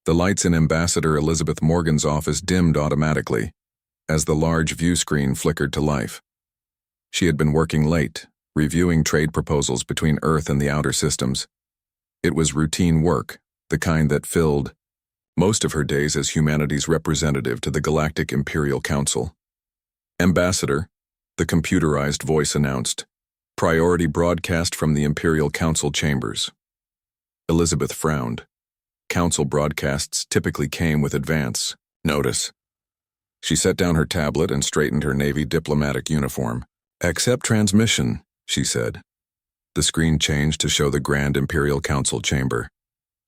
The lights in Ambassador Elizabeth Morgan's office dimmed automatically as the large view screen flickered to life. She had been working late, reviewing trade proposals between Earth and the outer systems. It was routine work, the kind that filled most of her days as humanity's representative to the Galactic Imperial Council. Ambassador, the computerized voice announced, priority broadcast from the Imperial Council chambers. Elizabeth frowned. Council broadcasts typically came with advance notice. She set down her tablet and straightened her Navy diplomatic uniform. Accept transmission, she said. The screen changed to show the Grand Imperial Council chamber.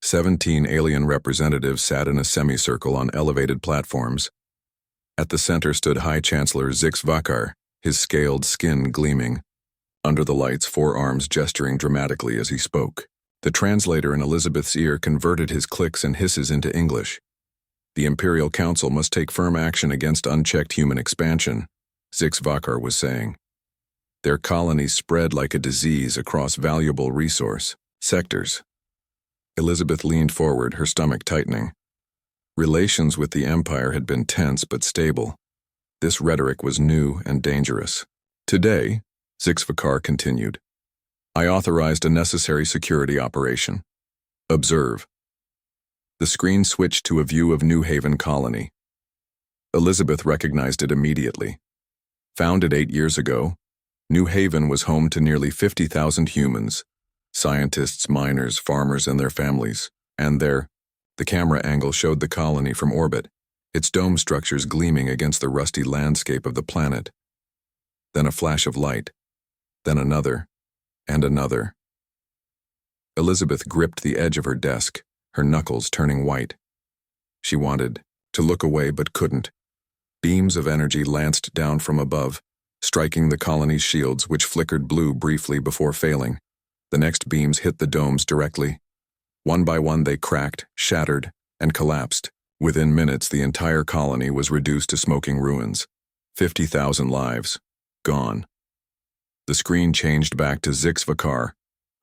17 alien representatives sat in a semicircle on elevated platforms. At the center stood High Chancellor Zix Vakar, his scaled skin gleaming. Under the lights, 4 arms gesturing dramatically as he spoke. The translator in Elizabeth's ear converted his clicks and hisses into English. The Imperial Council must take firm action against unchecked human expansion, Zix Vakar was saying. Their colonies spread like a disease across valuable resource sectors. Elizabeth leaned forward, her stomach tightening. Relations with the Empire had been tense but stable. This rhetoric was new and dangerous. Today, Zix Vakar continued, I authorized a necessary security operation. Observe. The screen switched to a view of New Haven Colony. Elizabeth recognized it immediately. Founded 8 years ago, New Haven was home to nearly 50,000 humans, scientists, miners, farmers, and their families, and the camera angle showed the colony from orbit, its dome structures gleaming against the rusty landscape of the planet. Then a flash of light, then another, and another. Elizabeth gripped the edge of her desk, her knuckles turning white. She wanted to look away but couldn't. Beams of energy lanced down from above, striking the colony's shields, which flickered blue briefly before failing. The next beams hit the domes directly. One by one they cracked, shattered, and collapsed. Within minutes, the entire colony was reduced to smoking ruins. 50,000 lives gone. The screen changed back to Zix Vakar,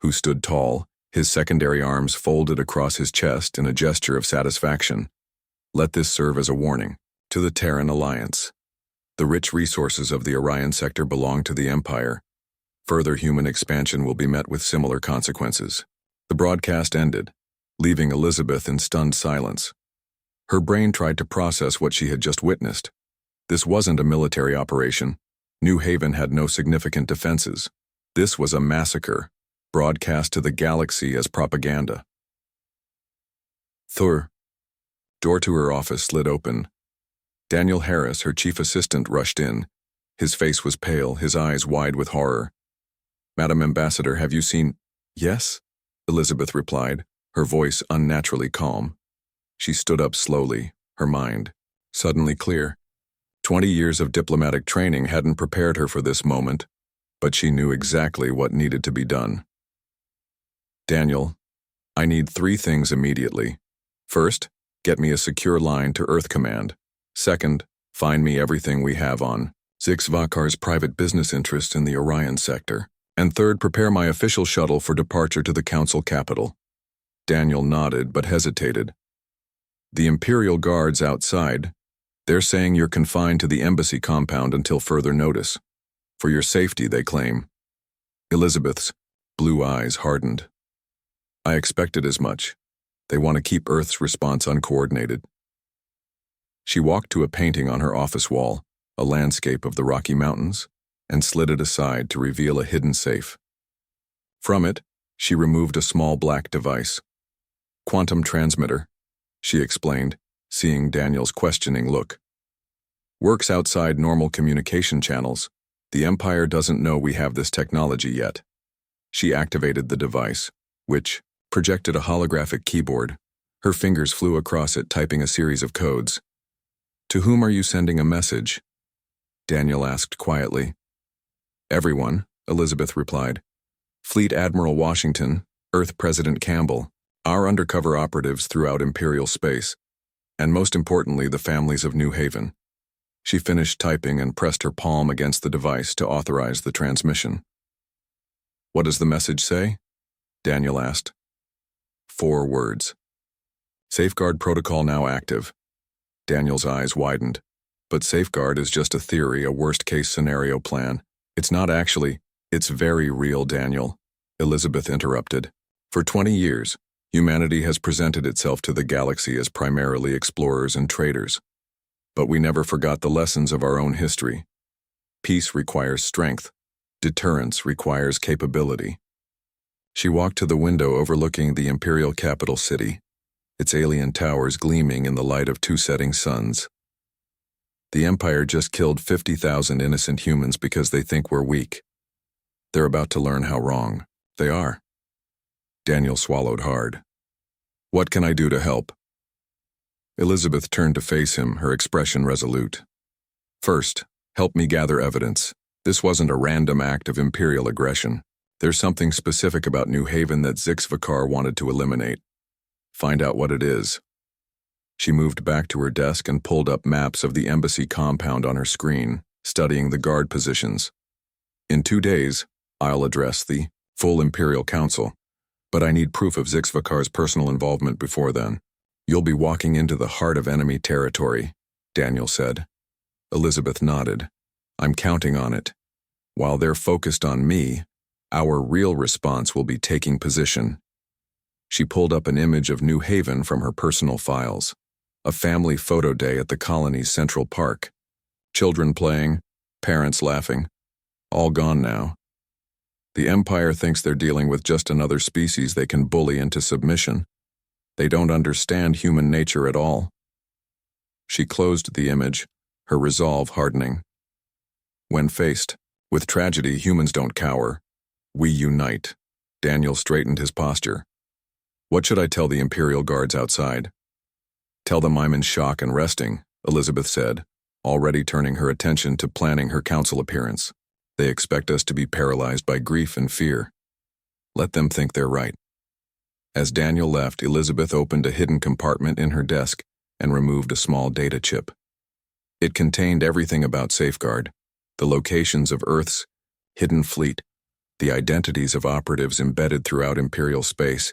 who stood tall, his secondary arms folded across his chest in a gesture of satisfaction. Let this serve as a warning to the Terran Alliance. The rich resources of the Orion sector belong to the Empire. Further human expansion will be met with similar consequences. The broadcast ended, leaving Elizabeth in stunned silence. Her brain tried to process what she had just witnessed. This wasn't a military operation. New Haven had no significant defenses. This was a massacre, broadcast to the galaxy as propaganda. Thur. Door to her office slid open. Daniel Harris, her chief assistant, rushed in. His face was pale, his eyes wide with horror. Madam Ambassador, have you seen? Yes, Elizabeth replied, her voice unnaturally calm. She stood up slowly, her mind suddenly clear. 20 years of diplomatic training hadn't prepared her for this moment, but she knew exactly what needed to be done. Daniel, I need 3 things immediately. First, get me a secure line to Earth Command. Second, find me everything we have on Zix Vakar's private business interest in the Orion sector. And third, prepare my official shuttle for departure to the Council capital. Daniel nodded but hesitated. The Imperial Guards outside, they're saying you're confined to the embassy compound until further notice. For your safety, they claim. Elizabeth's blue eyes hardened. I expected as much. They want to keep Earth's response uncoordinated. She walked to a painting on her office wall, a landscape of the Rocky Mountains, and slid it aside to reveal a hidden safe. From it, she removed a small black device. Quantum transmitter, she explained, seeing Daniel's questioning look. Works outside normal communication channels. The Empire doesn't know we have this technology yet. She activated the device, which projected a holographic keyboard. Her fingers flew across it, typing a series of codes. To whom are you sending a message? Daniel asked quietly. Everyone, Elizabeth replied. Fleet Admiral Washington, Earth President Campbell, our undercover operatives throughout Imperial space, and most importantly, the families of New Haven. She finished typing and pressed her palm against the device to authorize the transmission. What does the message say? Daniel asked. 4 words. Safeguard protocol now active. Daniel's eyes widened. But safeguard is just a theory, a worst-case scenario plan. It's not actually. It's very real, Daniel. Elizabeth interrupted. For 20 years, humanity has presented itself to the galaxy as primarily explorers and traders. But we never forgot the lessons of our own history. Peace requires strength. Deterrence requires capability. She walked to the window overlooking the imperial capital city, its alien towers gleaming in the light of two setting suns. The Empire just killed 50,000 innocent humans because they think we're weak. They're about to learn how wrong they are. Daniel swallowed hard. What can I do to help? Elizabeth turned to face him, her expression resolute. First, help me gather evidence. This wasn't a random act of imperial aggression. There's something specific about New Haven that Zix wanted to eliminate. Find out what it is. She moved back to her desk and pulled up maps of the embassy compound on her screen, studying the guard positions. In 2 days, I'll address the full Imperial Council, but I need proof of Zix personal involvement before then. You'll be walking into the heart of enemy territory, Daniel said. Elizabeth nodded. I'm counting on it. While they're focused on me, our real response will be taking position. She pulled up an image of New Haven from her personal files. A family photo day at the colony's Central Park. Children playing, parents laughing. All gone now. The Empire thinks they're dealing with just another species they can bully into submission. They don't understand human nature at all. She closed the image, her resolve hardening. When faced with tragedy, humans don't cower. We unite. Daniel straightened his posture. What should I tell the Imperial guards outside? Tell them I'm in shock and resting, Elizabeth said, already turning her attention to planning her council appearance. They expect us to be paralyzed by grief and fear. Let them think they're right. As Daniel left, Elizabeth opened a hidden compartment in her desk and removed a small data chip. It contained everything about Safeguard, the locations of Earth's hidden fleet, the identities of operatives embedded throughout Imperial space,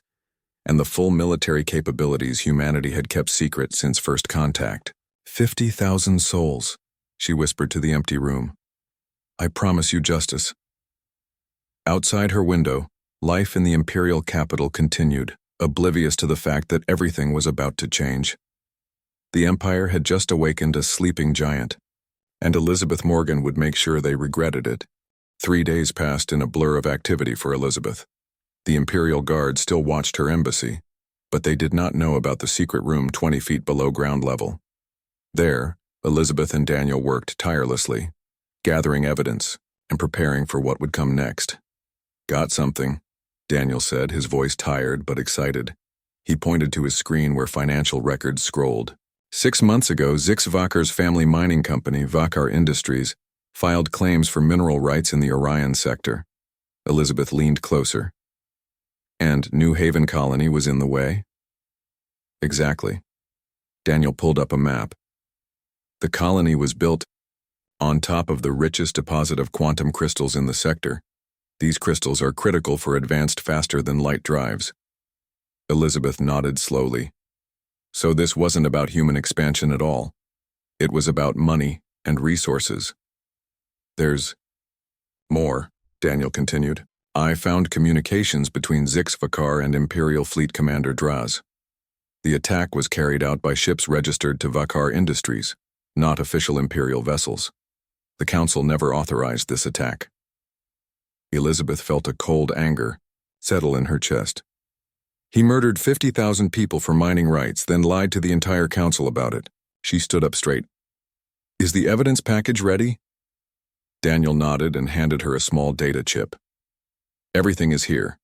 and the full military capabilities humanity had kept secret since first contact. 50,000 souls, she whispered to the empty room. I promise you justice. Outside her window, life in the Imperial capital continued, oblivious to the fact that everything was about to change. The Empire had just awakened a sleeping giant, and Elizabeth Morgan would make sure they regretted it. 3 days passed in a blur of activity for Elizabeth. The Imperial Guard still watched her embassy, but they did not know about the secret room 20 feet below ground level. There, Elizabeth and Daniel worked tirelessly, gathering evidence and preparing for what would come next. Got something, Daniel said, his voice tired but excited. He pointed to his screen where financial records scrolled. 6 months ago, Zix family mining company, Vakar Industries, filed claims for mineral rights in the Orion sector. Elizabeth leaned closer. And New Haven Colony was in the way? Exactly. Daniel pulled up a map. The colony was built on top of the richest deposit of quantum crystals in the sector. These crystals are critical for advanced faster-than-light drives. Elizabeth nodded slowly. So this wasn't about human expansion at all. It was about money and resources. There's more, Daniel continued. I found communications between Zix and Imperial Fleet Commander Draz. The attack was carried out by ships registered to Vakar Industries, not official Imperial vessels. The Council never authorized this attack. Elizabeth felt a cold anger settle in her chest. He murdered 50,000 people for mining rights, then lied to the entire Council about it. She stood up straight. Is the evidence package ready? Daniel nodded and handed her a small data chip. Everything is here.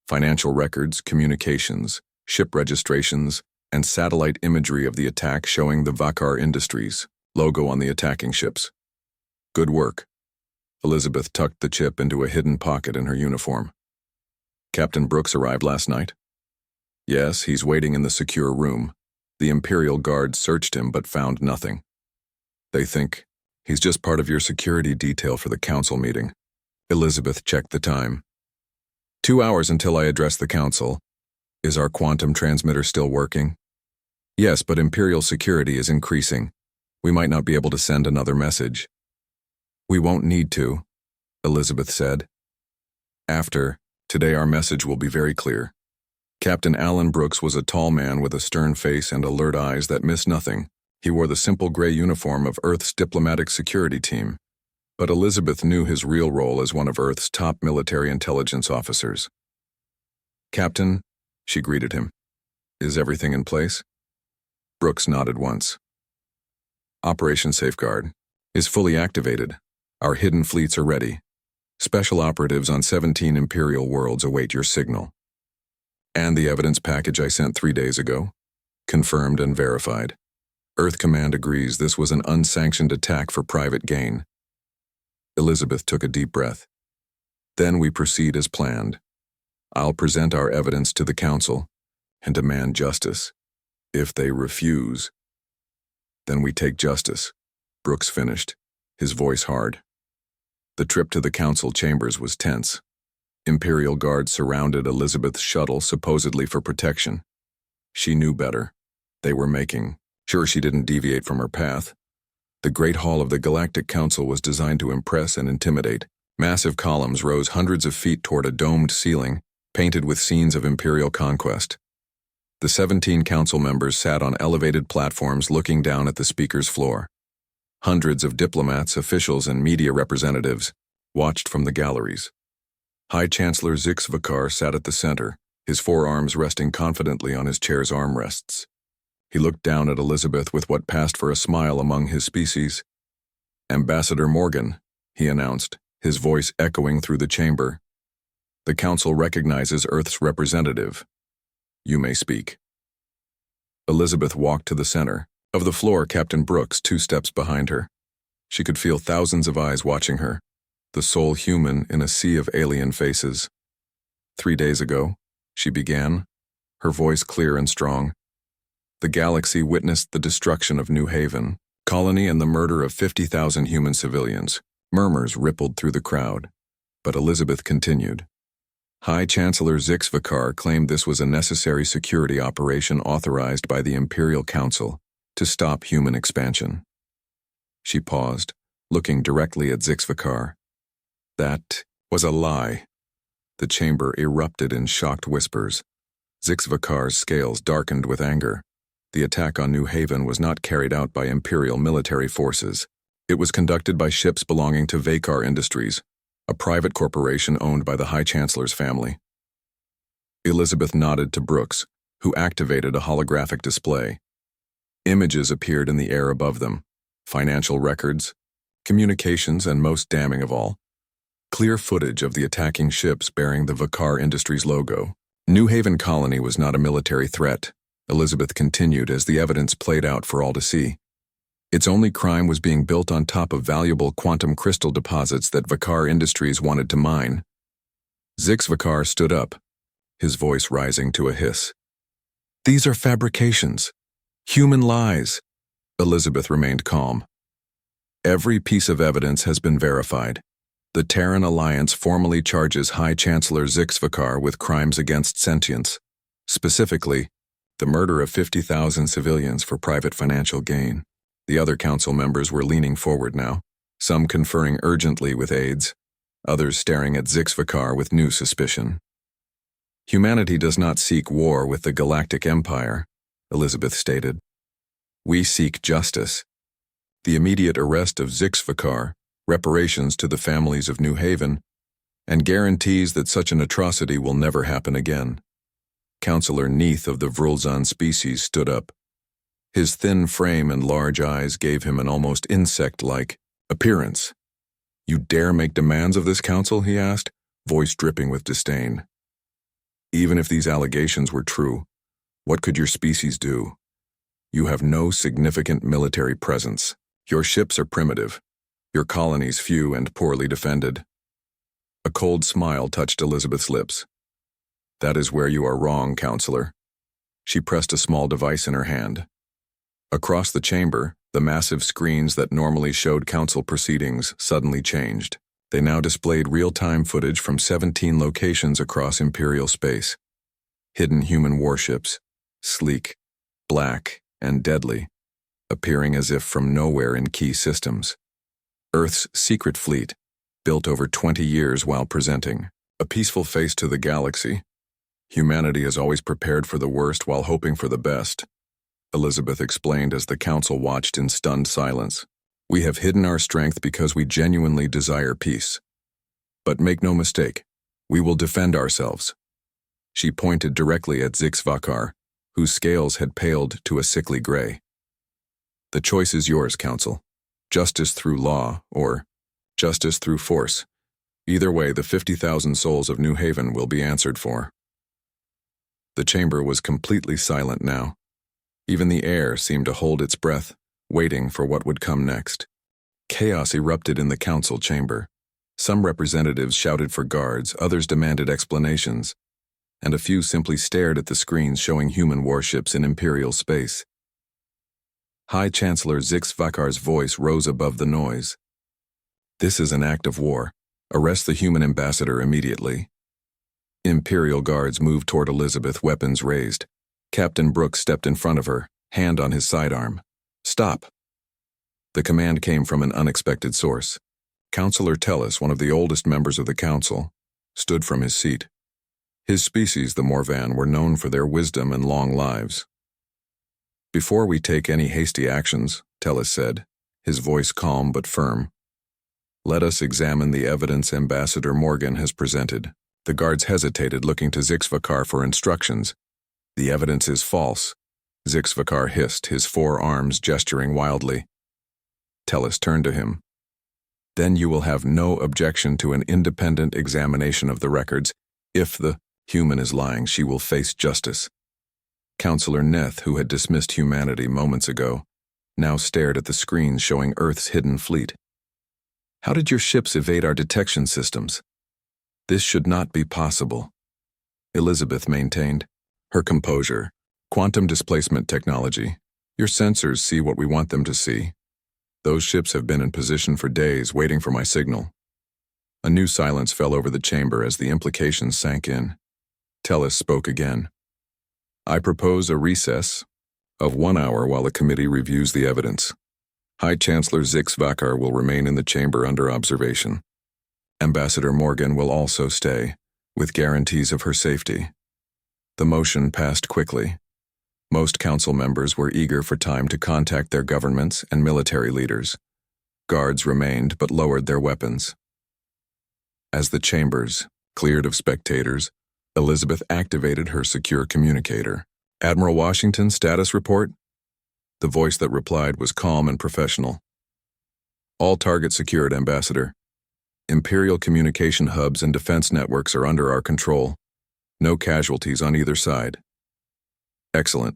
Financial records, communications, ship registrations, and satellite imagery of the attack showing the Vakar Industries logo on the attacking ships. Good work. Elizabeth tucked the chip into a hidden pocket in her uniform. Captain Brooks arrived last night? Yes, he's waiting in the secure room. The Imperial Guard searched him but found nothing. They think he's just part of your security detail for the Council meeting. Elizabeth checked the time. 2 hours until I address the Council. Is our quantum transmitter still working? Yes, but Imperial security is increasing. We might not be able to send another message. We won't need to, Elizabeth said. Today our message will be very clear. Captain Alan Brooks was a tall man with a stern face and alert eyes that missed nothing. He wore the simple gray uniform of Earth's diplomatic security team. But Elizabeth knew his real role as one of Earth's top military intelligence officers. Captain, she greeted him. Is everything in place? Brooks nodded once. Operation Safeguard is fully activated. Our hidden fleets are ready. Special operatives on 17 Imperial worlds await your signal. And the evidence package I sent 3 days ago? Confirmed and verified. Earth Command agrees this was an unsanctioned attack for private gain. Elizabeth took a deep breath. Then we proceed as planned. I'll present our evidence to the Council and demand justice. If they refuse, then we take justice. Brooks finished, his voice hard. The trip to the Council chambers was tense. Imperial guards surrounded Elizabeth's shuttle supposedly for protection. She knew better. They were making sure she didn't deviate from her path. The Great Hall of the Galactic Council was designed to impress and intimidate. Massive columns rose hundreds of feet toward a domed ceiling, painted with scenes of Imperial conquest. The 17 council members sat on elevated platforms looking down at the speaker's floor. Hundreds of diplomats, officials, and media representatives watched from the galleries. High Chancellor Zixvikar sat at the center, his forearms resting confidently on his chair's armrests. He looked down at Elizabeth with what passed for a smile among his species. Ambassador Morgan, he announced, his voice echoing through the chamber. The Council recognizes Earth's representative. You may speak. Elizabeth walked to the center. Of the floor, Captain Brooks 2 steps behind her. She could feel thousands of eyes watching her, the sole human in a sea of alien faces. 3 days ago, she began, her voice clear and strong. The galaxy witnessed the destruction of New Haven colony and the murder of 50,000 human civilians. Murmurs rippled through the crowd, but Elizabeth continued. High Chancellor Zixvikar claimed this was a necessary security operation authorized by the Imperial Council to stop human expansion. She paused, looking directly at Zixvikar. That was a lie. The chamber erupted in shocked whispers. Zixvikar's scales darkened with anger. The attack on New Haven was not carried out by Imperial military forces. It was conducted by ships belonging to Vakar Industries, a private corporation owned by the High Chancellor's family. Elizabeth nodded to Brooks, who activated a holographic display. Images appeared in the air above them, financial records, communications, and most damning of all, clear footage of the attacking ships bearing the Vakar Industries logo. New Haven colony was not a military threat, Elizabeth continued as the evidence played out for all to see. Its only crime was being built on top of valuable quantum crystal deposits that Vakar Industries wanted to mine. Zixvikar stood up, his voice rising to a hiss. These are fabrications. Human lies. Elizabeth remained calm. Every piece of evidence has been verified. The Terran Alliance formally charges High Chancellor Zixvikar with crimes against sentience, specifically, the murder of 50,000 civilians for private financial gain. The other council members were leaning forward now, some conferring urgently with aides, others staring at Zixvikar with new suspicion. Humanity does not seek war with the Galactic Empire, Elizabeth stated. We seek justice. The immediate arrest of Zixvikar, reparations to the families of New Haven, and guarantees that such an atrocity will never happen again. Councillor Neath of the Vrulzan species stood up. His thin frame and large eyes gave him an almost insect-like appearance. You dare make demands of this council, he asked, voice dripping with disdain. Even if these allegations were true, what could your species do? You have no significant military presence. Your ships are primitive. Your colonies few and poorly defended. A cold smile touched Elizabeth's lips. That is where you are wrong, Counselor. She pressed a small device in her hand. Across the chamber, the massive screens that normally showed council proceedings suddenly changed. They now displayed real-time footage from 17 locations across Imperial space. Hidden human warships, sleek, black, and deadly, appearing as if from nowhere in key systems. Earth's secret fleet, built over 20 years while presenting a peaceful face to the galaxy. Humanity has always prepared for the worst while hoping for the best, Elizabeth explained as the council watched in stunned silence. We have hidden our strength because we genuinely desire peace. But make no mistake, we will defend ourselves. She pointed directly at HFY, whose scales had paled to a sickly gray. The choice is yours, Council. Justice through law, or justice through force. Either way, the 50,000 souls of New Haven will be answered for. The chamber was completely silent now. Even the air seemed to hold its breath, waiting for what would come next. Chaos erupted in the council chamber. Some representatives shouted for guards, others demanded explanations, and a few simply stared at the screens showing human warships in Imperial space. High Chancellor HFY's voice rose above the noise. This is an act of war. Arrest the human ambassador immediately. Imperial guards moved toward Elizabeth, weapons raised. Captain Brooks stepped in front of her, hand on his sidearm. Stop. The command came from an unexpected source. Councillor Tellis, one of the oldest members of the council, stood from his seat. His species, the Morvan, were known for their wisdom and long lives. Before we take any hasty actions, Tellis said, his voice calm but firm, let us examine the evidence Ambassador Morgan has presented. The guards hesitated, looking to HFY for instructions. The evidence is false, HFY hissed, his forearms gesturing wildly. Tellis turned to him. Then you will have no objection to an independent examination of the records. If the human is lying, she will face justice. Councillor Neth, who had dismissed humanity moments ago, now stared at the screens showing Earth's hidden fleet. How did your ships evade our detection systems? This should not be possible, Elizabeth maintained. Her composure. Quantum displacement technology. Your sensors see what we want them to see. Those ships have been in position for days, waiting for my signal. A new silence fell over the chamber as the implications sank in. Tellis spoke again. I propose a recess of 1 hour while the committee reviews the evidence. High Chancellor HFY will remain in the chamber under observation. Ambassador Morgan will also stay, with guarantees of her safety. The motion passed quickly. Most council members were eager for time to contact their governments and military leaders. Guards remained but lowered their weapons. As the chambers cleared of spectators, Elizabeth activated her secure communicator. Admiral Washington, status report? The voice that replied was calm and professional. All targets secured, Ambassador. Imperial communication hubs and defense networks are under our control. No casualties on either side. Excellent.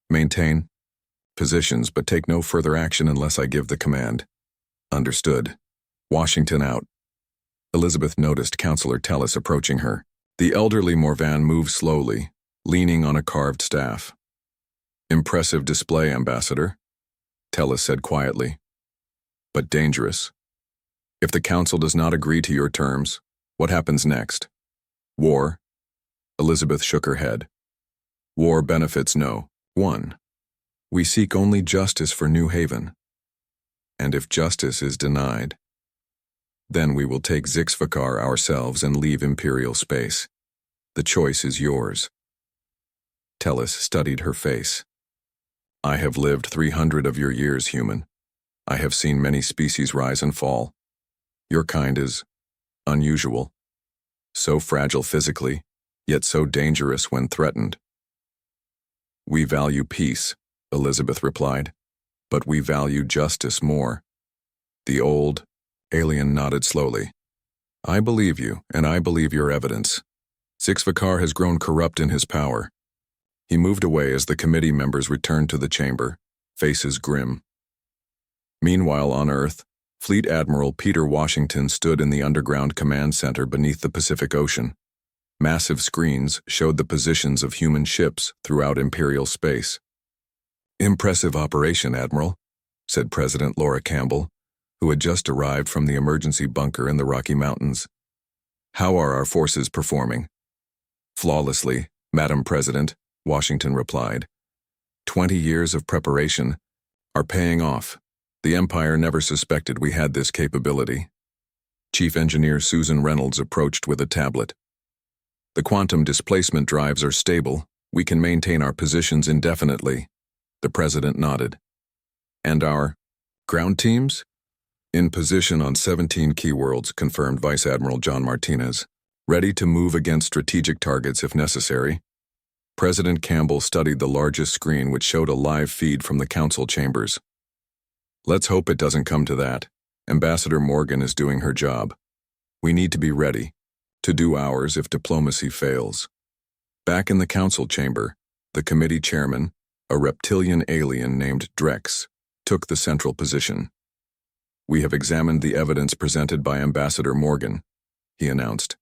Maintain positions, but take no further action unless I give the command. Understood. Washington out. Elizabeth noticed Councillor Tellis approaching her. The elderly Morvan moved slowly, leaning on a carved staff. Impressive display, Ambassador, Tellis said quietly. But dangerous. If the Council does not agree to your terms, what happens next? War? Elizabeth shook her head. War benefits no one. We seek only justice for New Haven. And if justice is denied, then we will take HFY ourselves and leave Imperial space. The choice is yours. Tellis studied her face. I have lived 300 of your years, human. I have seen many species rise and fall. Your kind is unusual. So fragile physically, yet so dangerous when threatened. We value peace, Elizabeth replied, but we value justice more. The old alien nodded slowly. I believe you, and I believe your evidence. HFY has grown corrupt in his power. He moved away as the committee members returned to the chamber, faces grim. Meanwhile on Earth, Fleet Admiral Peter Washington stood in the underground command center beneath the Pacific Ocean. Massive screens showed the positions of human ships throughout Imperial space. Impressive operation, Admiral, said President Laura Campbell, who had just arrived from the emergency bunker in the Rocky Mountains. How are our forces performing? Flawlessly, Madam President, Washington replied. 20 years of preparation are paying off. The Empire never suspected we had this capability. Chief Engineer Susan Reynolds approached with a tablet. The quantum displacement drives are stable. We can maintain our positions indefinitely. The President nodded. And our ground teams? In position on 17 key worlds, confirmed Vice Admiral John Martinez. Ready to move against strategic targets if necessary. President Campbell studied the largest screen which showed a live feed from the council chambers. Let's hope it doesn't come to that. Ambassador Morgan is doing her job. We need to be ready to do ours if diplomacy fails. Back in the council chamber, the committee chairman, a reptilian alien named Drex, took the central position. We have examined the evidence presented by Ambassador Morgan, he announced.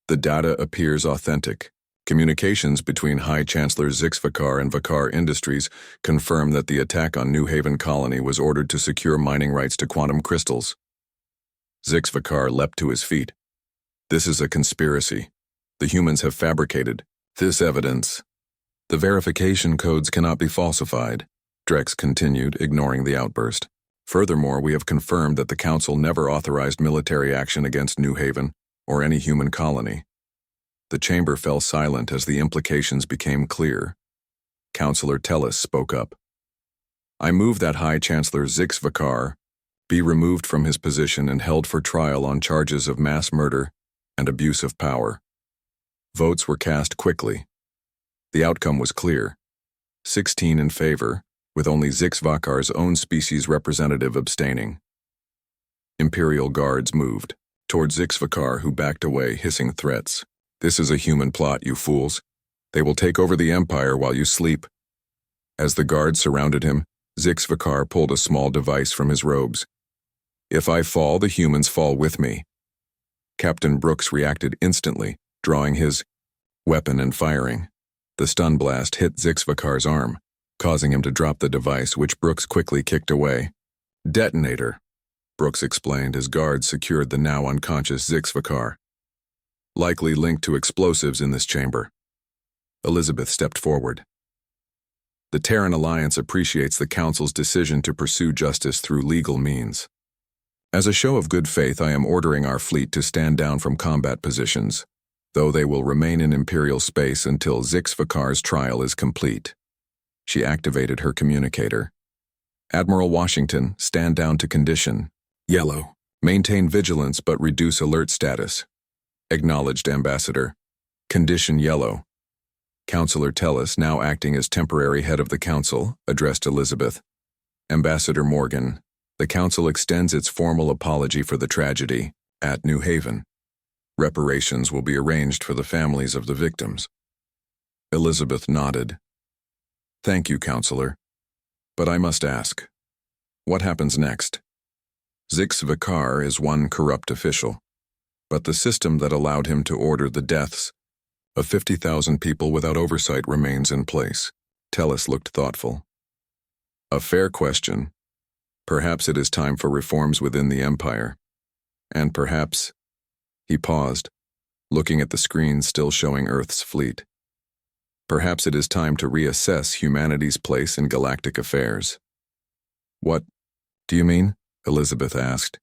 The data appears authentic. Communications between High Chancellor Zixvikar and Vakar Industries confirm that the attack on New Haven Colony was ordered to secure mining rights to quantum crystals. Zixvikar leapt to his feet. This is a conspiracy. The humans have fabricated this evidence. The verification codes cannot be falsified, Drex continued, ignoring the outburst. Furthermore, we have confirmed that the Council never authorized military action against New Haven or any human colony. The chamber fell silent as the implications became clear. Councillor Tellis spoke up. I move that High Chancellor Zixvikar be removed from his position and held for trial on charges of mass murder and abuse of power. Votes were cast quickly. The outcome was clear. 16 in favor, with only Zixvikar's own species representative abstaining. Imperial guards moved toward Zixvikar, who backed away, hissing threats. This is a human plot, you fools. They will take over the Empire while you sleep. As the guards surrounded him, Zixvikar pulled a small device from his robes. If I fall, the humans fall with me. Captain Brooks reacted instantly, drawing his weapon and firing. The stun blast hit Zixvikar's arm, causing him to drop the device, which Brooks quickly kicked away. Detonator, Brooks explained as guards secured the now unconscious Zixvikar. Likely linked to explosives in this chamber. Elizabeth stepped forward. The Terran Alliance appreciates the Council's decision to pursue justice through legal means. As a show of good faith, I am ordering our fleet to stand down from combat positions, though they will remain in Imperial space until Zixvikar's trial is complete. She activated her communicator. Admiral Washington, stand down to condition. Yellow. Maintain vigilance but reduce alert status. Acknowledged, Ambassador. Condition yellow. Councillor Tellis, now acting as temporary head of the Council, addressed Elizabeth. Ambassador Morgan, the Council extends its formal apology for the tragedy at New Haven. Reparations will be arranged for the families of the victims. Elizabeth nodded. Thank you, Councillor. But I must ask, what happens next? Zixvikar is one corrupt official, but the system that allowed him to order the deaths of 50,000 people without oversight remains in place. Tellis looked thoughtful. A fair question. Perhaps it is time for reforms within the Empire. And perhaps... He paused, looking at the screen still showing Earth's fleet. Perhaps it is time to reassess humanity's place in galactic affairs. What do you mean? Elizabeth asked.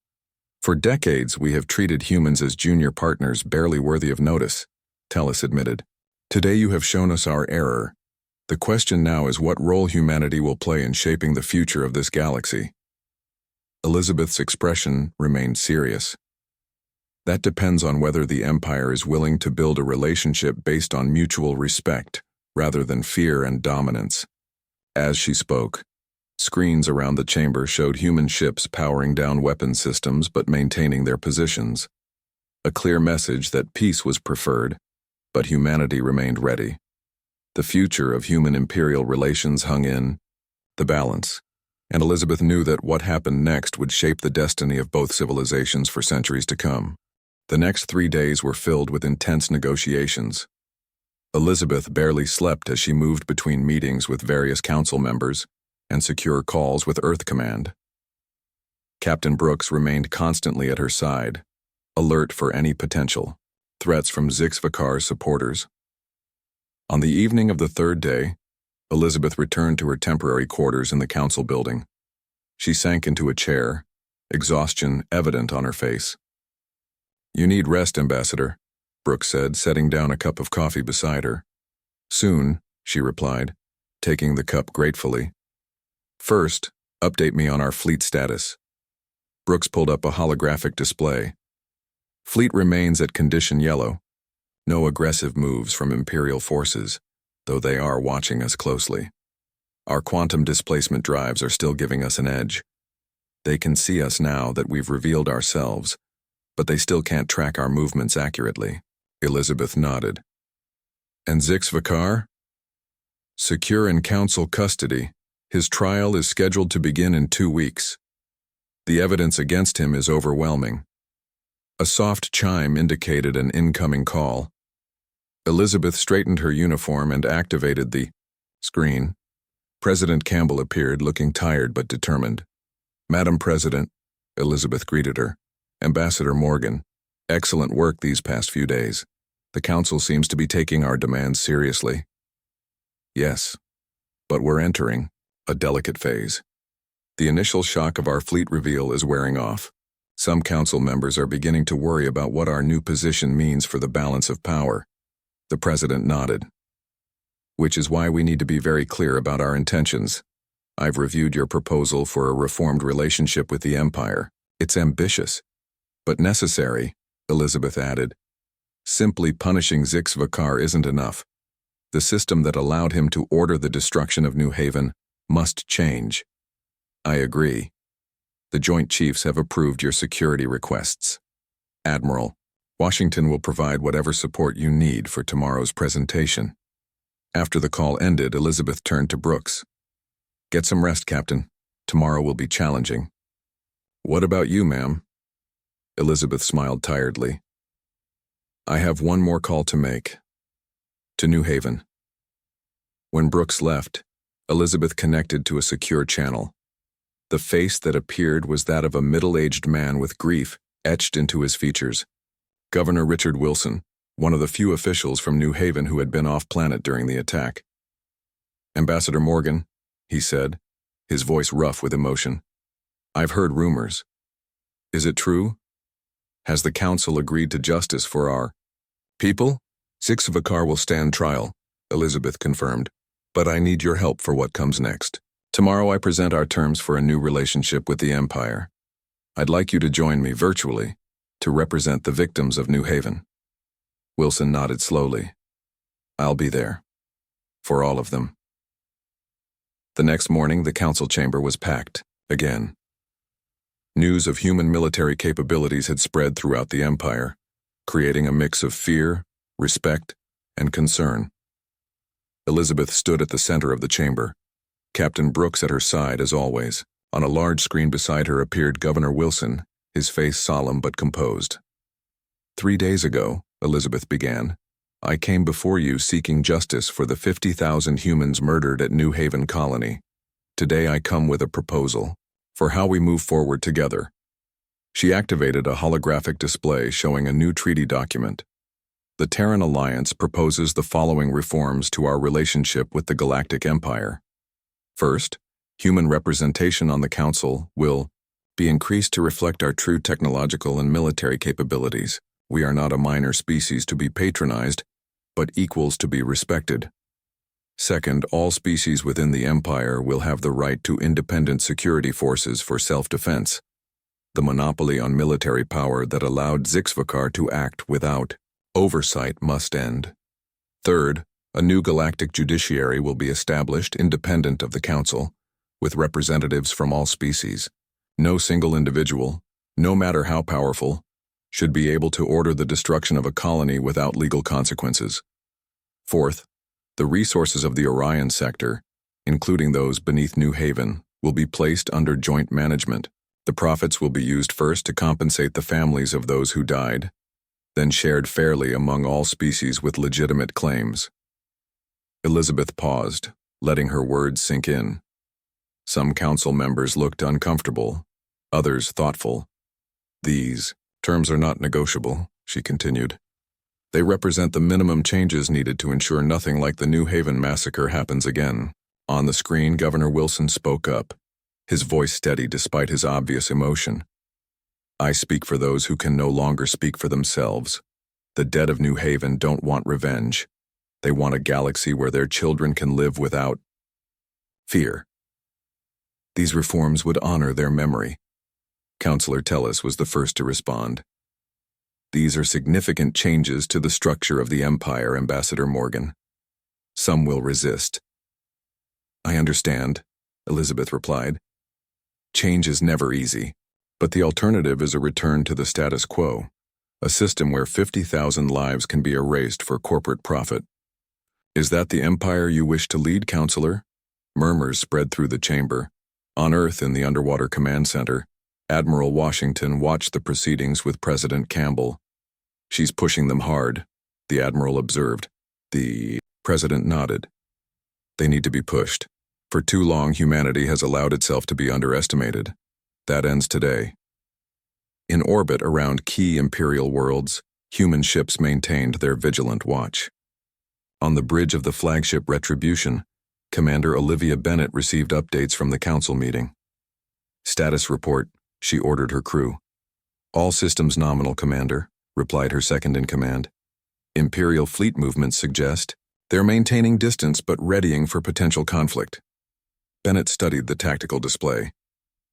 For decades, we have treated humans as junior partners barely worthy of notice, Tellis admitted. Today you have shown us our error. The question now is what role humanity will play in shaping the future of this galaxy. Elizabeth's expression remained serious. That depends on whether the Empire is willing to build a relationship based on mutual respect, rather than fear and dominance. As she spoke, screens around the chamber showed human ships powering down weapon systems but maintaining their positions. A clear message that peace was preferred, but humanity remained ready. The future of human-imperial relations hung in the balance, and Elizabeth knew that what happened next would shape the destiny of both civilizations for centuries to come. The next 3 days were filled with intense negotiations. Elizabeth barely slept as she moved between meetings with various council members and secure calls with Earth Command. Captain Brooks remained constantly at her side, alert for any potential threats from Zixvikar's supporters. On the evening of the third day, Elizabeth returned to her temporary quarters in the council building. She sank into a chair, exhaustion evident on her face. "You need rest, Ambassador," Brooks said, setting down a cup of coffee beside her. "Soon," she replied, taking the cup gratefully. "First, update me on our fleet status." Brooks pulled up a holographic display. "Fleet remains at condition yellow. No aggressive moves from Imperial forces, though they are watching us closely. Our quantum displacement drives are still giving us an edge. They can see us now that we've revealed ourselves, but they still can't track our movements accurately." Elizabeth nodded. "And Zix-Vakar?" "Secure in council custody. His trial is scheduled to begin in 2 weeks. The evidence against him is overwhelming." A soft chime indicated an incoming call. Elizabeth straightened her uniform and activated the screen. President Campbell appeared, looking tired but determined. "Madam President," Elizabeth greeted her. "Ambassador Morgan, excellent work these past few days. The council seems to be taking our demands seriously." "Yes, but we're entering a delicate phase. The initial shock of our fleet reveal is wearing off. Some council members are beginning to worry about what our new position means for the balance of power." The president nodded. "Which is why we need to be very clear about our intentions. I've reviewed your proposal for a reformed relationship with the Empire. It's ambitious, but necessary," Elizabeth added. "Simply punishing Zix-Vakar isn't enough. The system that allowed him to order the destruction of New Haven must change." "I agree. The Joint Chiefs have approved your security requests. Admiral, Washington will provide whatever support you need for tomorrow's presentation." After the call ended, Elizabeth turned to Brooks. "Get some rest, Captain. Tomorrow will be challenging." "What about you, ma'am?" Elizabeth smiled tiredly. "I have one more call to make. To New Haven." When Brooks left, Elizabeth connected to a secure channel. The face that appeared was that of a middle-aged man with grief etched into his features. Governor Richard Wilson, one of the few officials from New Haven who had been off-planet during the attack. "Ambassador Morgan," he said, his voice rough with emotion. "I've heard rumors. Is it true? Has the council agreed to justice for our people?" "Zix-Vakar will stand trial," Elizabeth confirmed, "but I need your help for what comes next. Tomorrow I present our terms for a new relationship with the Empire. I'd like you to join me virtually to represent the victims of New Haven." Wilson nodded slowly. "I'll be there. For all of them." The next morning, the council chamber was packed, again. News of human military capabilities had spread throughout the Empire, creating a mix of fear, respect, and concern. Elizabeth stood at the center of the chamber, Captain Brooks at her side as always. On a large screen beside her appeared Governor Wilson, his face solemn but composed. "3 days ago," Elizabeth began, "I came before you seeking justice for the 50,000 humans murdered at New Haven Colony. Today I come with a proposal for how we move forward together." She activated a holographic display showing a new treaty document. "The Terran Alliance proposes the following reforms to our relationship with the Galactic Empire. First, human representation on the Council will be increased to reflect our true technological and military capabilities. We are not a minor species to be patronized, but equals to be respected. Second, all species within the Empire will have the right to independent security forces for self-defense. The monopoly on military power that allowed Zix-Vakar to act without oversight must end. Third, a new galactic judiciary will be established independent of the Council, with representatives from all species. No single individual, no matter how powerful, should be able to order the destruction of a colony without legal consequences. Fourth, the resources of the Orion sector, including those beneath New Haven, will be placed under joint management. The profits will be used first to compensate the families of those who died, then shared fairly among all species with legitimate claims." Elizabeth paused, letting her words sink in. Some council members looked uncomfortable, others thoughtful. "These terms are not negotiable," she continued. They represent the minimum changes needed to ensure nothing like the New Haven massacre happens again. On the screen, Governor Wilson spoke up, his voice steady despite his obvious emotion. I speak for those who can no longer speak for themselves. The dead of New Haven don't want revenge. They want a galaxy where their children can live without fear. These reforms would honor their memory. Counselor Tellis was the first to respond. These are significant changes to the structure of the Empire, Ambassador Morgan. Some will resist. I understand, Elizabeth replied. Change is never easy, but the alternative is a return to the status quo, a system where 50,000 lives can be erased for corporate profit. Is that the empire you wish to lead, Counselor? Murmurs spread through the chamber. On Earth, in the Underwater Command Center, Admiral Washington watched the proceedings with President Campbell. She's pushing them hard, the Admiral observed. The President nodded. They need to be pushed. For too long, humanity has allowed itself to be underestimated. That ends today. In orbit around key Imperial worlds, human ships maintained their vigilant watch. On the bridge of the flagship Retribution, Commander Olivia Bennett received updates from the council meeting. Status report, she ordered her crew. All systems nominal, Commander, replied her second-in-command. Imperial fleet movements suggest they're maintaining distance but readying for potential conflict. Bennett studied the tactical display.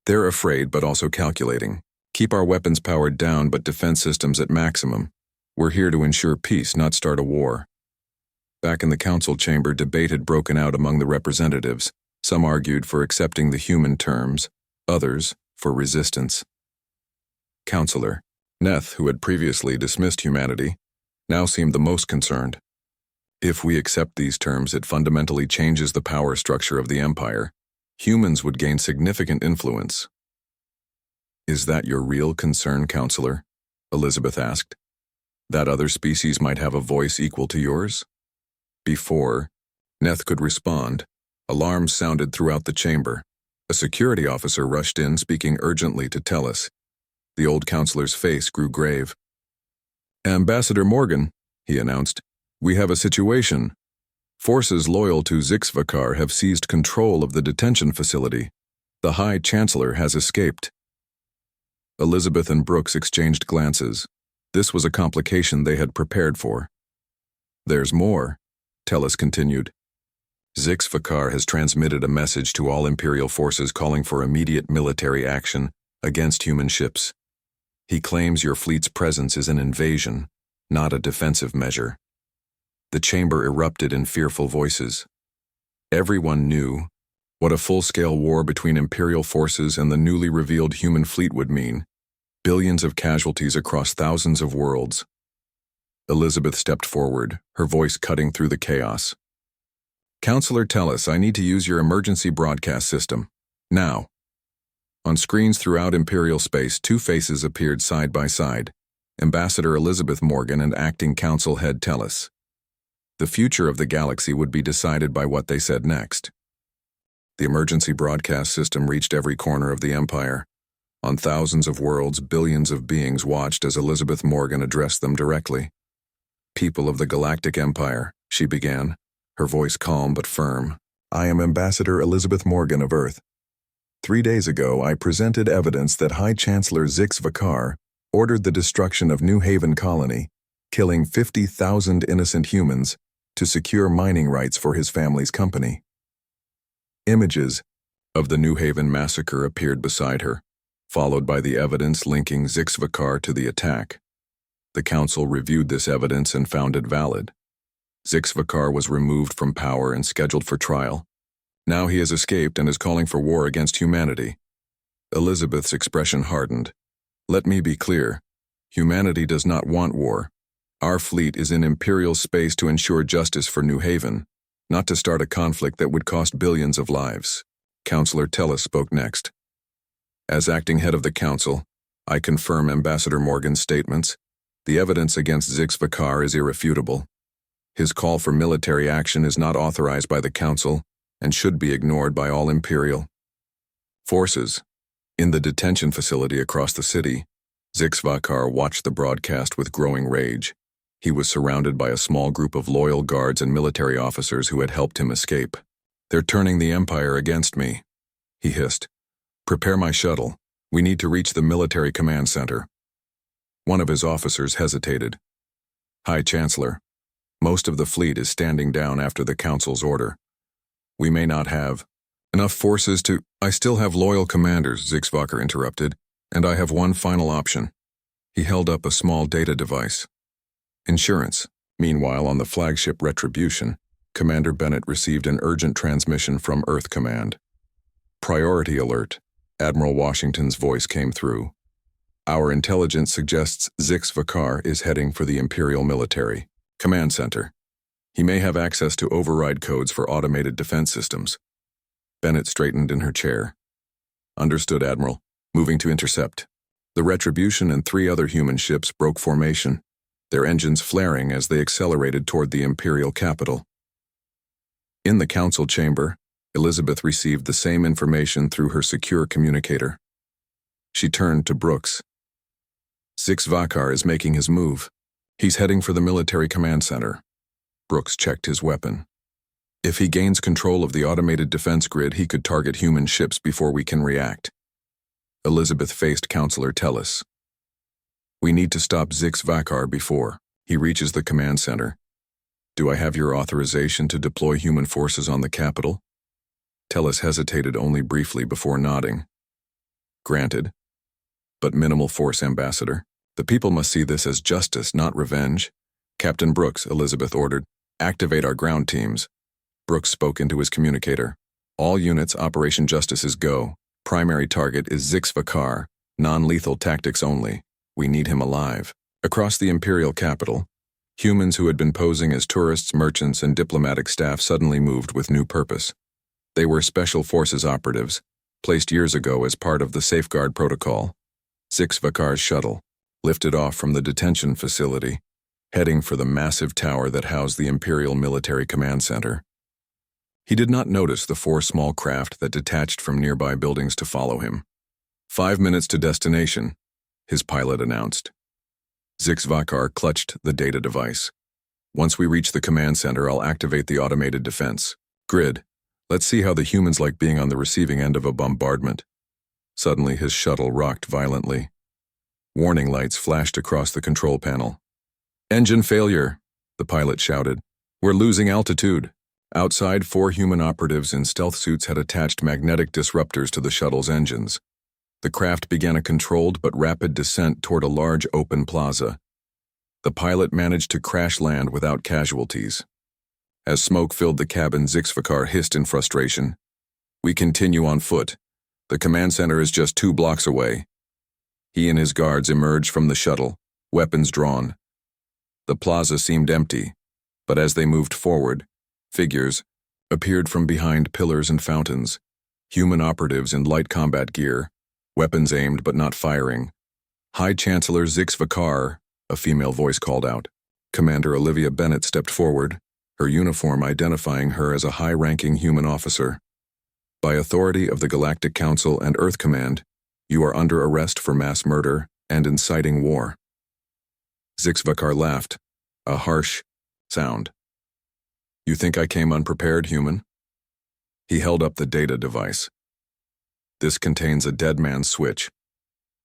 They're afraid but also calculating. Keep our weapons powered down but defense systems at maximum. We're here to ensure peace, not start a war. Back in the council chamber, debate had broken out among the representatives. Some argued for accepting the human terms, others for resistance. Counselor Neth, who had previously dismissed humanity, now seemed the most concerned. If we accept these terms, it fundamentally changes the power structure of the Empire. Humans would gain significant influence. Is that your real concern, Counselor? Elizabeth asked. That other species might have a voice equal to yours? Before Neth could respond, alarms sounded throughout the chamber. A security officer rushed in, speaking urgently to Tellis. The old counselor's face grew grave. Ambassador Morgan, he announced, we have a situation. Forces loyal to Zixvakar have seized control of the detention facility. The High Chancellor has escaped. Elizabeth and Brooks exchanged glances. This was a complication they had prepared for. There's more, Tellis continued. Zixvakar has transmitted a message to all Imperial forces calling for immediate military action against human ships. He claims your fleet's presence is an invasion, not a defensive measure. The chamber erupted in fearful voices. Everyone knew what a full-scale war between Imperial forces and the newly revealed human fleet would mean. Billions of casualties across thousands of worlds. Elizabeth stepped forward, her voice cutting through the chaos. Counselor Tellis, I need to use your emergency broadcast system. Now. On screens throughout Imperial space, two faces appeared side by side, Ambassador Elizabeth Morgan and Acting Council Head Tellis. The future of the galaxy would be decided by what they said next. The emergency broadcast system reached every corner of the Empire. On thousands of worlds, billions of beings watched as Elizabeth Morgan addressed them directly. People of the Galactic Empire, she began, her voice calm but firm. I am Ambassador Elizabeth Morgan of Earth. 3 days ago, I presented evidence that High Chancellor Zixvakar ordered the destruction of New Haven Colony, killing 50,000 innocent humans to secure mining rights for his family's company. Images of the New Haven massacre appeared beside her, followed by the evidence linking Zixvakar to the attack. The council reviewed this evidence and found it valid. Zixvakar was removed from power and scheduled for trial. Now he has escaped and is calling for war against humanity. Elizabeth's expression hardened. Let me be clear. Humanity does not want war. Our fleet is in Imperial space to ensure justice for New Haven, not to start a conflict that would cost billions of lives. Counselor Tellis spoke next. As acting head of the council, I confirm Ambassador Morgan's statements. The evidence against Zixvakar is irrefutable. His call for military action is not authorized by the council and should be ignored by all Imperial forces. In the detention facility across the city, Zixvakar watched the broadcast with growing rage. He was surrounded by a small group of loyal guards and military officers who had helped him escape. "They're turning the Empire against me," he hissed. "Prepare my shuttle. We need to reach the military command center." One of his officers hesitated. "High Chancellor, most of the fleet is standing down after the Council's order. We may not have enough forces to—" "I still have loyal commanders," Zixvaker interrupted, "and I have one final option." He held up a small data device. "Insurance." Meanwhile, on the flagship Retribution, Commander Bennett received an urgent transmission from Earth Command. "Priority alert," Admiral Washington's voice came through. "Our intelligence suggests Zixvaker is heading for the Imperial Military Command Center. He may have access to override codes for automated defense systems." Bennett straightened in her chair. "Understood, Admiral. Moving to intercept." The Retribution and 3 other human ships broke formation, their engines flaring as they accelerated toward the Imperial capital. In the Council chamber, Elizabeth received the same information through her secure communicator. She turned to Brooks. "Zixvaker is making his move. He's heading for the military command center." Brooks checked his weapon. "If he gains control of the automated defense grid, he could target human ships before we can react." Elizabeth faced Counselor Tellis. "We need to stop Zixvaker before he reaches the command center. Do I have your authorization to deploy human forces on the capital?" Tellis hesitated only briefly before nodding. "Granted. But minimal force, Ambassador. The people must see this as justice, not revenge." "Captain Brooks," Elizabeth ordered, "activate our ground teams." Brooks spoke into his communicator. "All units, Operation Justice is go. Primary target is Zixvaker. Non-lethal tactics only. We need him alive." Across the Imperial capital, humans who had been posing as tourists, merchants, and diplomatic staff suddenly moved with new purpose. They were Special Forces operatives, placed years ago as part of the Safeguard Protocol. Zixvaker's shuttle lifted off from the detention facility, heading for the massive tower that housed the Imperial Military Command Center. He did not notice the 4 small craft that detached from nearby buildings to follow him. 5 minutes to destination, his pilot announced. Zixvaker clutched the data device. "Once we reach the command center, I'll activate the automated defense grid. Let's see how the humans like being on the receiving end of a bombardment." Suddenly, his shuttle rocked violently. Warning lights flashed across the control panel. "Engine failure," the pilot shouted. "We're losing altitude." Outside, 4 human operatives in stealth suits had attached magnetic disruptors to the shuttle's engines. The craft began a controlled but rapid descent toward a large open plaza. The pilot managed to crash land without casualties. As smoke filled the cabin, Zixvaker hissed in frustration. "We continue on foot. The command center is just 2 blocks away." He and his guards emerged from the shuttle, weapons drawn. The plaza seemed empty, but as they moved forward, figures appeared from behind pillars and fountains, human operatives in light combat gear, weapons aimed but not firing. "High Chancellor Zixvaker," a female voice called out. Commander Olivia Bennett stepped forward, her uniform identifying her as a high-ranking human officer. "By authority of the Galactic Council and Earth Command, you are under arrest for mass murder and inciting war." Zixvaker laughed, a harsh sound. "You think I came unprepared, human?" He held up the data device. "This contains a dead man's switch.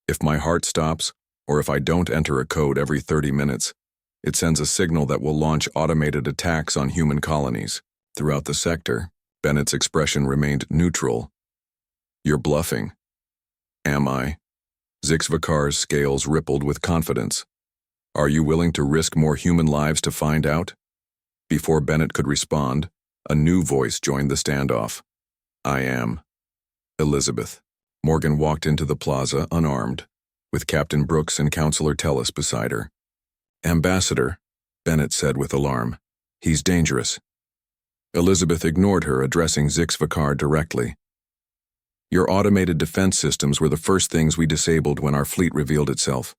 If my heart stops, or if I don't enter a code every 30 minutes, it sends a signal that will launch automated attacks on human colonies." Throughout the sector, Bennett's expression remained neutral. "You're bluffing." "Am I?" Zixvaker's scales rippled with confidence. "Are you willing to risk more human lives to find out?" Before Bennett could respond, a new voice joined the standoff. "I am." "Elizabeth." Morgan walked into the plaza unarmed, with Captain Brooks and Counselor Tellis beside her. "Ambassador," Bennett said with alarm. "He's dangerous." Elizabeth ignored her, addressing Zixvaker directly. "Your automated defense systems were the first things we disabled when our fleet revealed itself.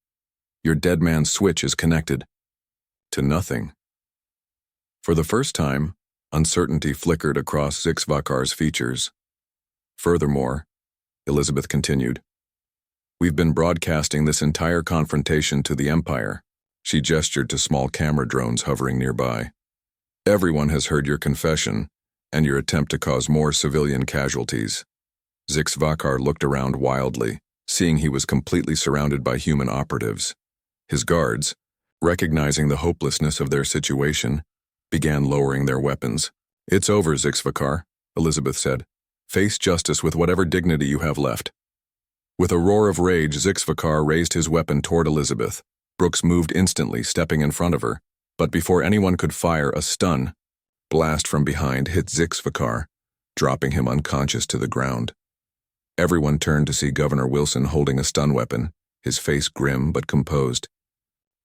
Your dead man's switch is connected to nothing." For the first time, uncertainty flickered across Zixvaker's features. "Furthermore," Elizabeth continued, "we've been broadcasting this entire confrontation to the Empire. She gestured to small camera drones hovering nearby. Everyone has heard your confession and your attempt to cause more civilian casualties. Zixvakar looked around wildly, seeing he was completely surrounded by human operatives. His guards, recognizing the hopelessness of their situation, began lowering their weapons. "It's over, Zixvakar," Elizabeth said. "Face justice with whatever dignity you have left." With a roar of rage, Zixvakar raised his weapon toward Elizabeth. Brooks moved instantly, stepping in front of her, but before anyone could fire, a stun blast from behind hit Zixvakar, dropping him unconscious to the ground. Everyone turned to see Governor Wilson holding a stun weapon, his face grim but composed.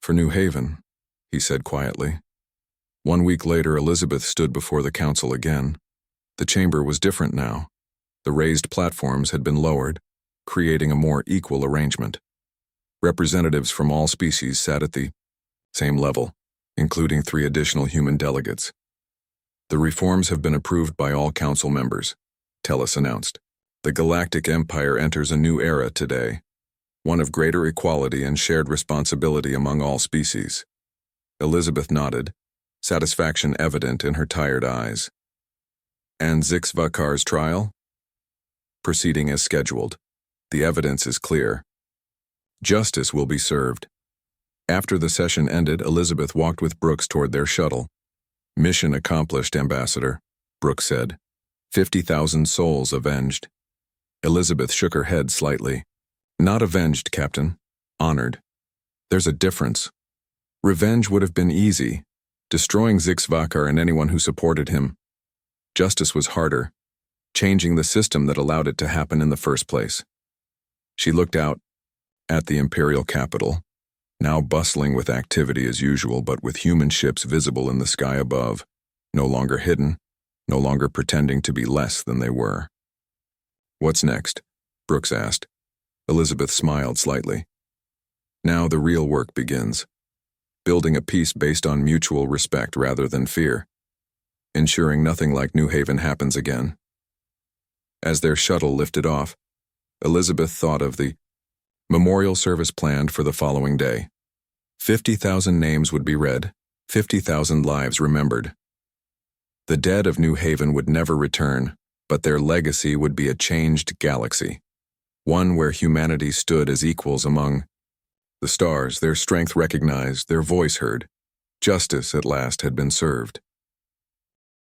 "For New Haven," he said quietly. 1 week later, Elizabeth stood before the council again. The chamber was different now. The raised platforms had been lowered, creating a more equal arrangement. Representatives from all species sat at the same level, including 3 additional human delegates. "The reforms have been approved by all council members," Tellus announced. "The Galactic Empire enters a new era today, one of greater equality and shared responsibility among all species." Elizabeth nodded, satisfaction evident in her tired eyes. "And Zixvakar's trial?" "Proceeding as scheduled. The evidence is clear. Justice will be served." After the session ended, Elizabeth walked with Brooks toward their shuttle. "Mission accomplished, Ambassador," Brooks said. 50,000 souls avenged." Elizabeth shook her head slightly. "Not avenged, Captain. Honored. There's a difference. Revenge would have been easy, destroying Zixvakar and anyone who supported him. Justice was harder, changing the system that allowed it to happen in the first place." She looked out at the Imperial capital, now bustling with activity as usual, but with human ships visible in the sky above, no longer hidden, no longer pretending to be less than they were. "What's next?" Brooks asked. Elizabeth smiled slightly. "Now the real work begins. Building a peace based on mutual respect rather than fear. Ensuring nothing like New Haven happens again." As their shuttle lifted off, Elizabeth thought of the memorial service planned for the following day. 50,000 names would be read, 50,000 lives remembered. The dead of New Haven would never return, but their legacy would be a changed galaxy, one where humanity stood as equals among the stars, their strength recognized, their voice heard. Justice at last had been served.